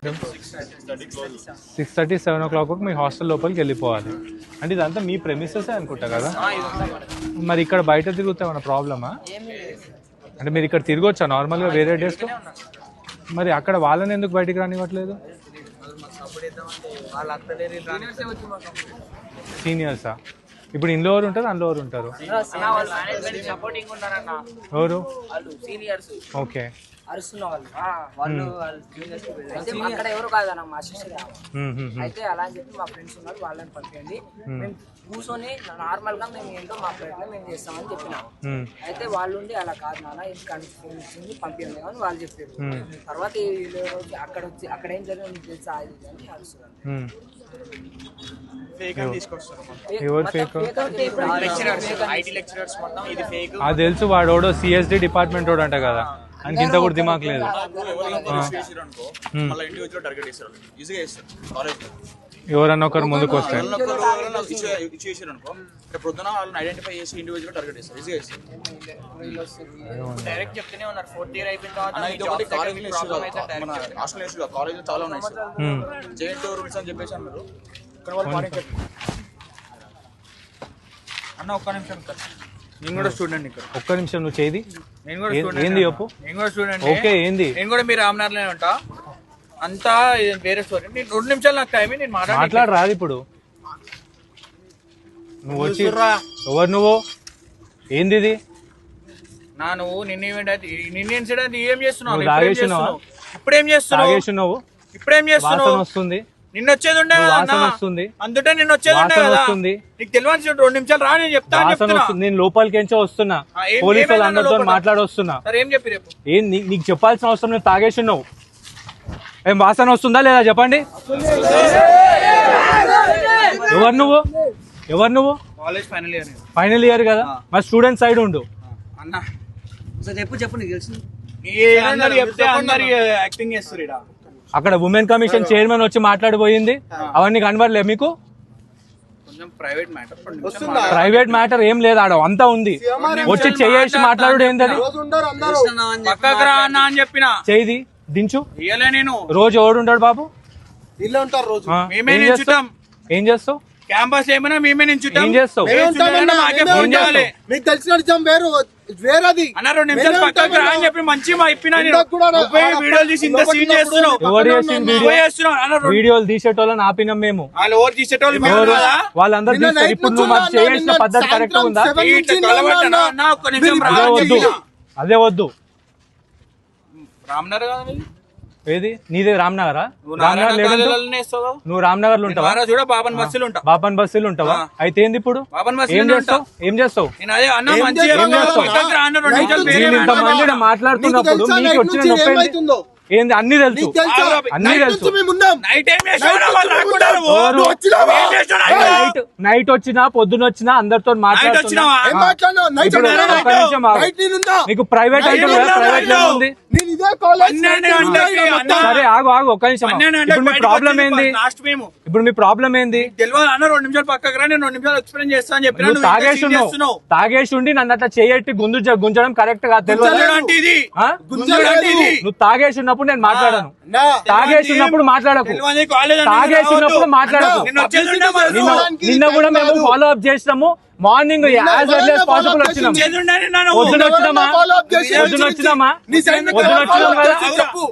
6:30 7 o'clock వరకు మీ hostel లోపలికి వెళ్ళిపోవాలి. అంటే ఇదంతా మీ ప్రెమిసెస్ అనుకుంటా కదా. మరి ఇక్కడ బయట తిరుగుతా ఏమైనా ప్రాబ్లమా? అంటే మీరు ఇక్కడ తిరగొచ్చా నార్మల్గా వేరే డేస్లో? మరి అక్కడ వాళ్ళని ఎందుకు బయటికి రానివ్వట్లేదు? సీనియర్సా? ఇప్పుడు ఇంట్లో ఎవరు ఉంటారు, అందులో ఎవరు ఉంటారు? ఎవరు? ఓకే. అక్కడ ఎవరు కాదన్న మా శిష్యులు అయితే అలా అని చెప్పి మా ఫ్రెండ్స్ ఉన్నారు, వాళ్ళని పంపించండి, మేము కూర్చొని నార్మల్ గా మేము ఏంటో మా ప్రయత్నం మేము చేస్తామని చెప్పినాము. అయితే వాళ్ళు ఉండి అలా కాదు నాన్న ఇది కనిపించింది పంపించండి అని వాళ్ళు చెప్పారు. తర్వాత అక్కడ ఏం జరిగింది తెలుసా అని అడుగుతున్నారు. అది తెలుసు, వాడు సిఎస్డి డిపార్ట్మెంట్ వాడు అంట కదా, అని ఇంత కూడా దిమాక్ లేదు. ఎవరన్నా ఒకరు ముందుకు వస్తారు. పొద్దున వాళ్ళని ఐడెంటిఫై చేసి ఇండివిజువల్ టార్గెట్ చేస్తారు. ఈజీగా చేస్తారు. డైరెక్ట్ చెప్తూనే ఉన్నారు. 4th ఇయర్ అయిపోయిన తర్వాత కాలేజ్ చాలా ఉన్నాయి సార్. జేఎన్ రూల్స్ అని చెప్పేసి అన్నారు. ఇక్కడ వాళ్ళు అన్న ఒక్క నిమిషం నేను కూడా స్టూడెంట్ ఇక్కడ. ఒక్క నిమిషం నువ్వు చేది నేను కూడా ఏంది చెప్పు. నేను కూడా స్టూడెంట్. ఓకే ఏంది? నేను కూడా మీరు రామనాథ్లోనే ఉంటా. అంతా వేరే స్టోరీ. నేను 2 నిమిషాలు నాకు టైం, నేను మాట్లాడరాదు ఇప్పుడు. నువ్వు వచ్చి ఎవరు నువ్వు? ఏంది ఇది? నువ్వు నిన్న ఇన్సిడెంట్ ఏం చేస్తున్నావు? ఇప్పుడేం చేస్తున్నావు? ఇప్పుడేం చేస్తున్నావు? వస్తుంది నిన్న వచ్చేది ఉండే వస్తుంది. అందుకే నిన్న వచ్చేది ఉండే కదా. నీకు తెలియని 2 నిమిషాలు రా, నేను చెప్తాను. నేను లోపలికి ఎంచో వస్తున్నా, పోలీసు వాళ్ళు అందరితో మాట్లాడి వస్తున్నా. ఏం చెప్పి రేపు ఏం నీకు చెప్పాల్సిన అవసరం నువ్వు తాగేసి ఉన్నావు. ఏం వాసన వస్తుందా లేదా చెప్పండి. ఎవరు నువ్వు? కాలేజ్ ఫైనల్ ఇయర్ కదా, మరి స్టూడెంట్ సైడ్ ఉండు అన్న. చెప్పు నీకు తెలుసు. యాక్టింగ్ చేస్తారు. అక్కడ ఉమెన్ కమిషన్ చైర్మన్ వచ్చి మాట్లాడిపోయింది, అవన్నీ కనబడలే మీకు? ప్రైవేట్ మ్యాటర్ ఏం లేదు, ఆడ అంతా ఉంది. వచ్చి చేసి మాట్లాడు ఏంది? చేయి దించు. నేను రోజు ఎవడు ఉంటాడు బాబు? ఏం చేస్తావు? క్యాంపస్ ఏమైనా మేమే నించుంటాం. ఏం చేస్తావు? మీకు తెలిసిన నిజం వేరేది. అన్న 2 నిమిషాలు పక్కకు రా అని చెప్పి మంచి మా ఇప్పినా వీడియోలు తీసి ఇంత సీన్ చేస్తున్నావు. వీడియోలు తీసేటోళ్ళని ఆపినాం మేము. వాళ్ళు ఎవరు తీసేటోళ్ళు వాళ్ళందరూ తీస్తారు. ఇప్పుడు నువ్వు మాకు చేయాల్సిన పద్ధతి కరెక్ట్ ఉందా? అదే వద్దు. రామ్నగర్ కదా ఏది నీదే? రామ్నగరా? నువ్వు రామ్నగర్ లో ఉంటావా? చూడ బాబన్ బస్సులు ఉంటా. బాబన్ బస్సులు ఉంటావా? అయితే ఏంది ఇప్పుడు? ఏం చేస్తావు? ఇంతమంది మాట్లాడుతున్నప్పుడు మీకు వచ్చిన నొప్పి ఏంది? అన్ని తెలుసు, అన్ని తెలుసు. నైట్ వచ్చినా పొద్దున వచ్చినా అందరితో మాట్లాడుతున్నా. నీకు ప్రైవేట్ అంటే ప్రైవేట్ ఉంది. సరే ఆగు ఒక్క నిమిషం. ఇప్పుడు మీ ప్రాబ్లం ఏంది? ఇప్పుడు మీ ప్రాబ్లం ఏంది? తెలియదు. 2 నిమిషాలు పక్కకు రా, నేను 2 నిమిషాలు ఎక్స్ప్లెయిన్ చేస్తా అని చెప్పి. తాగేసి ఉండి నన్ను అట్లా చేయట్టి గుంజడం కరెక్ట్ కాదు. తెలియదు. నువ్వు తాగేసి ఉన్నప్పుడు నేను మాట్లాడాను. తాగేసి ఉన్నప్పుడు మాట్లాడకు. తాగేసి ఉన్నప్పుడు మాట్లాడకు. నిన్న కూడా మేము ఫాలో అప్ చేసినాము. Morning as early as possible వచ్చినాం.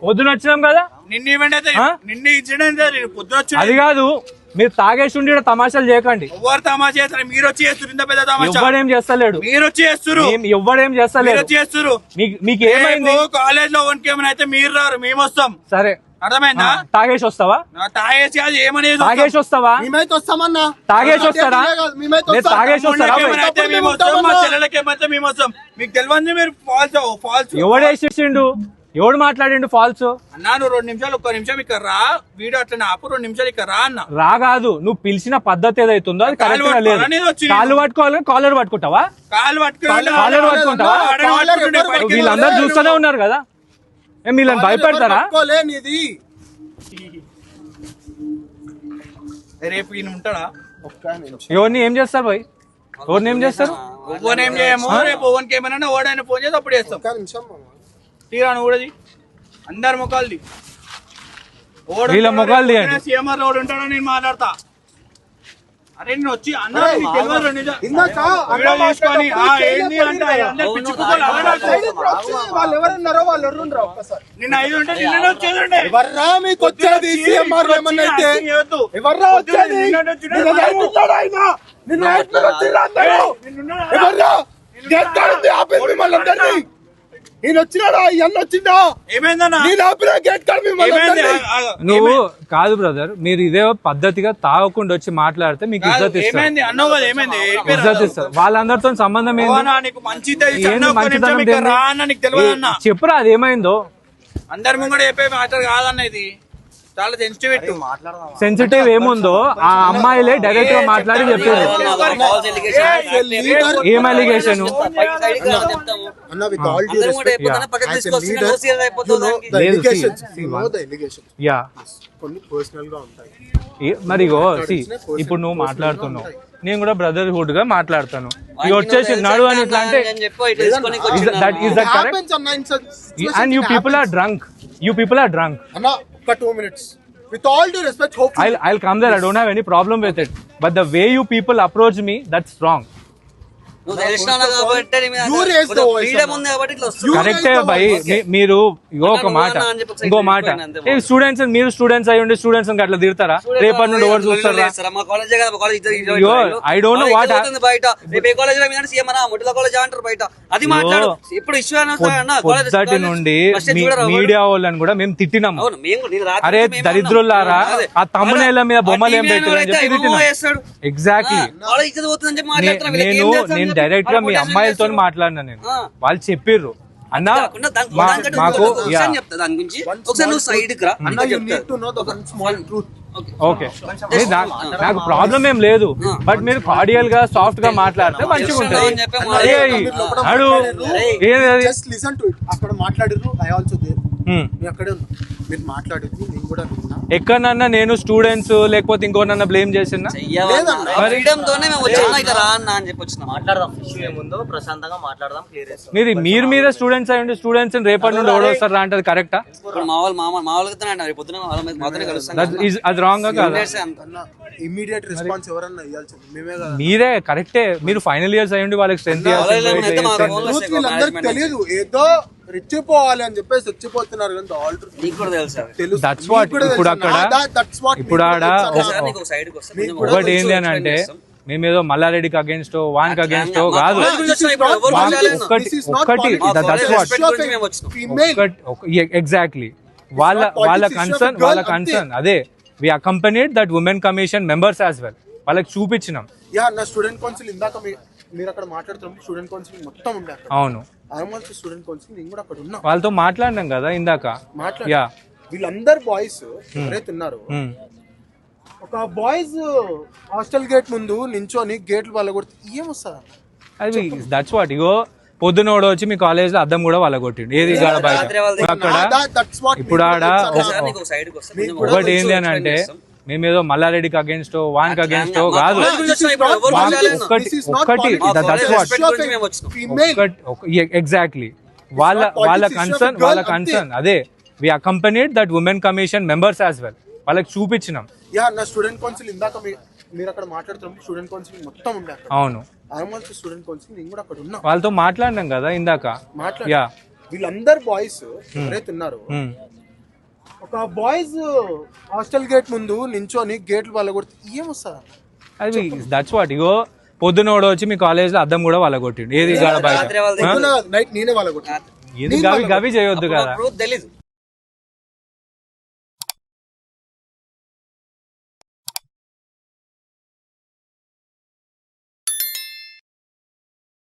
పొద్దున వచ్చినాం కదా. అది కాదు, మీరు తాగేసి ఉండి తమాషాలు చేయకండి. మీరు వచ్చి చేస్తారు. ఎవ్వడేం చేస్తలేడు. మీరు వచ్చి చేస్తారు. ఎవ్వడేం చేస్తలేడు. మీకు ఏమైంది? కాలేజ్ లో ఏమైనా అయితే మీరు రారు, మేము వస్తాం. సరే అర్థమైందా? తాగేసి వస్తావా? తాగేసి కాదు, ఏమనేది తాగేసి వస్తావా? వస్తామన్నా. తాగేసి వస్తారా? తాగేసి వస్తారా? మా చెల్లెలకి ఏమైతే మేము వస్తాం. మీకు తెలియదు. మీరు ఫాల్స్ ఎవడేసిండు? ఎవడు మాట్లాడిండు ఫాల్స్? అన్నా నువ్వు 2 నిమిషాలు, 1 నిమిషం ఇక్కడ రా. వీడియో అట్లా ఆపు, 2 నిమిషాలు ఇక్కడ రా అన్న. రా కాదు, నువ్వు పిలిచిన పద్ధతి ఏదైతుందో అది కరెక్ట్ గా లేదు. కాళ్ళు పట్టుకోవాలని కాలర్ పట్టుకుంటావా? కాళ్ళు కాలర్ పట్టుకుంటావా? వీళ్ళందరూ చూస్తూనే ఉన్నారు కదా. వీళ్ళని భయపెడతారా? రేపు ఈయన ఉంటాడా? ఎవరిని ఏం చేస్తారు భయ్? ఎవరిని ఏం చేస్తారు? ఓవన్ ఏం చేయము. రేపు ఓవన్కి ఏమైనా ఓడైనా ఫోన్ చేసి అప్పుడు చేస్తాం. తీరా నువ్వు కూడా అందరి ముఖాలు వీళ్ళ మొఖాలు తీయండి. సీఎంఆర్ రోడ్ ఉంటాడో నేను మాట్లాడతా. అరే నేను వచ్చి అన్నా నీకు తెలియదు నిజం. ఇందాక వీడియో తీసుకొని ఏంది అంటే అందరు పిచ్చి కుక్కలు అలానే వాళ్ళు ఎవరున్నారో వాళ్ళు ఎవరున్నారో ఒక్కసారి నిన్న 5 ఉంటే నిన్ననే వచ్చేదండి. ఎవర్రా మీకు వచ్చేది సీఎంఆర్ ఏమన్నా అయితే ఎవర్రా వచ్చేది నిన్న నైట్ ఉన్నాడు ఆయన నిన్న నైట్ వచ్చిర్రా అందరూ ఎవర్రా గేట్ కాడుంది ఆపేసి మిమ్మల్ని అందరినీ నేను వచ్చినాడా ఇవన్నీ వచ్చిందా ఏమైందన్నా నేను ఆపిన గేట్ కాడ మిమ్మల్ని ఏమైంది అందరినీ. నువ్వు కాదు బ్రదర్, మీరు ఇదే పద్ధతిగా తాగకుండా వచ్చి మాట్లాడితే మీకు ఇజ్జత్ ఇస్తారు, ఏమైంది అన్నావు కదా ఏమైంది ఇజ్జత్ ఇస్తారు. వాళ్ళందరితో సంబంధం ఏంది? ఓనా, నీకు మంచి తెలిసి ఏంది అన్న ఒక్క మంచితనం నిమిషం ఇక్కడ ఏంది? రా అన్న నీకు తెలియదు అన్న. చెప్పురా అది ఏమైందో. అందరి ముంగడ చెప్పే మాట కాదన్న ఇది చాలా సెన్సిటివ్ పెట్టు. సెన్సిటివ్ ఏముందో ఆ అమ్మాయిలే డైరెక్ట్ గా మాట్లాడి చెప్పారు. ఏం అలిగేషన్? అన్న with all due respect yeah కొన్ని పర్సనల్ గా ఉంటాయి. మరి ఇగో see, ఇప్పుడు నువ్వు మాట్లాడుతున్నావు, నేను కూడా బ్రదర్హుడ్ గా మాట్లాడతాను. ఇక వచ్చేసి నడు అని ఇట్లా అంటే is that correct? Happens అన్న in such situations And you it people are happens. drunk. You people are drunk. అన్న ఒక్క 2 minutes with all due respect hopefully I'll come there. I don't have any problem with it. But the way you people approach me, that's wrong. you raise the voice కరెక్టే భయ్. మీరు ఇగో ఒక మాట, ఇంకో మాట, ఏ students మీరు స్టూడెంట్స్ అయ్యి ఉండే స్టూడెంట్స్ అట్లా తిడతారా? రేపటి నుండి ఎవరు చూస్తారా? ఐ డోంట్ నో వాట్ పొద్దుటి నుండి మీడియా వాళ్ళని కూడా మేము తిట్టినాము. అరే దరిద్రులారా, ఆ తమ్మునేల మీద బొమ్మలు ఏం పెట్టారు అని చెప్పి తిట్టినాం. ఎగ్జాక్ట్లీ. నేను డైరెక్ట్ గా మీ అమ్మాయిలతో మాట్లాడినా. నేను వాళ్ళు చెప్పిర్రు అన్నా మాకు అన్న you need to know the one small truth. Okay, నాకు ప్రాబ్లం ఏం లేదు. బట్ మీరు కార్డియల్ గా సాఫ్ట్ గా మాట్లాడితే మంచిగా ఉంటుంది. Just listen to it. అక్కడ మాట్లాడిర్రు I also there. నేను అక్కడే ఉన్నా, మీరు మాట్లాడిర్రు నేను కూడా విన్నా. ఎక్కడన్నా నేను స్టూడెంట్స్ లేకపోతే ఇంకోనన్నా బ్లేమ్ చేసినా? మీరు మీరే స్టూడెంట్స్ అయ్యండి, స్టూడెంట్స్ రేపటి నుండి ఓడొస్తారా అంటే అది కరెక్టా? అది రాంగ్ కాదా? ఇమ్మీడియట్ రెస్పాన్స్ ఎవరన్నా ఇవ్వాల్సింది మేమే కదా. మీరే కరెక్టే. మీరు ఫైనల్ ఇయర్స్ అయ్యండి వాళ్ళకి స్ట్రెంత్ వీళ్ళందరికీ తెలియదు, ఏదో రెచ్చిపోవాలి అని చెప్పేసి రెచ్చిపోతున్నారు కానీ తెలుసు. That's what. ఇప్పుడు ఆడ ఒకటి ఏంటి అని అంటే మేము ఏదో మల్లారెడ్డికి అగేన్స్ట్ వానికి అగేన్స్ట్ కాదు. ఎగ్జాక్ట్లీ వాళ్ళ కన్సర్న్ అదే. We accompanied that women commission members as well. వాళ్ళకి చూపించినాం. యా నా స్టూడెంట్ కౌన్సిల్ ఇందాక మీరు అక్కడ మాట్లాడుతున్నప్పుడు స్టూడెంట్ కౌన్సిల్ మొత్తం ఉండే. అవును, స్టూడెంట్ కౌన్సిల్ నేను కూడా అక్కడ ఉన్నా, వాళ్ళతో మాట్లాడినాం కదా ఇందాక. యా వీళ్ళందరు బాయ్స్ ఎవరైతే ఉన్నారో ఒక బాయ్స్ హాస్టల్ గేట్ ముందు నించొని గేట్లు వాళ్ళ కొడితే ఏమొస్తారు? అది దట్స్ వాట్. ఇగో పొద్దునోడు వచ్చి మీ కాలేజ్ లో అద్దం కూడా వాళ్ళ కొట్టిండు. ఏది బయట అక్కడ. ఇప్పుడు ఆడ ఒకటి ఏంటి అని అంటే మేము ఏదో మల్లారెడ్డికి అగేన్స్ట్ వానికి అగేన్స్ట్ కాదు. ఎగ్జాక్ట్లీ వాళ్ళ కన్సర్న్ అదే. We accompanied that women commission members as well. వాళ్ళకి చూపించినాం. యా నా స్టూడెంట్ కౌన్సిల్ ఇందాక మీరు అక్కడ మాట్లాడుతున్నప్పుడు స్టూడెంట్ కౌన్సిల్ మొత్తం ఉండే. అవును, స్టూడెంట్ కౌన్సిల్ నేను కూడా అక్కడ ఉన్నా, వాళ్ళతో మాట్లాడినాం కదా ఇందాక. యా వీళ్ళందరు బాయ్స్ ఎవరైతే ఉన్నారో ఒక బాయ్స్ హాస్టల్ గేట్ ముందు నించొని గేట్లు వాళ్ళ కొడితే ఏమొస్తారు? అది దట్స్ వాట్. ఇగో పొద్దునోడు వచ్చి మీ కాలేజ్ లో అద్దం కూడా వాళ్ళ కొట్టిండు. ఏది బయట నైట్ నేనే వాళ్ళ కొట్టిన. గవి చేయొద్దు కదా.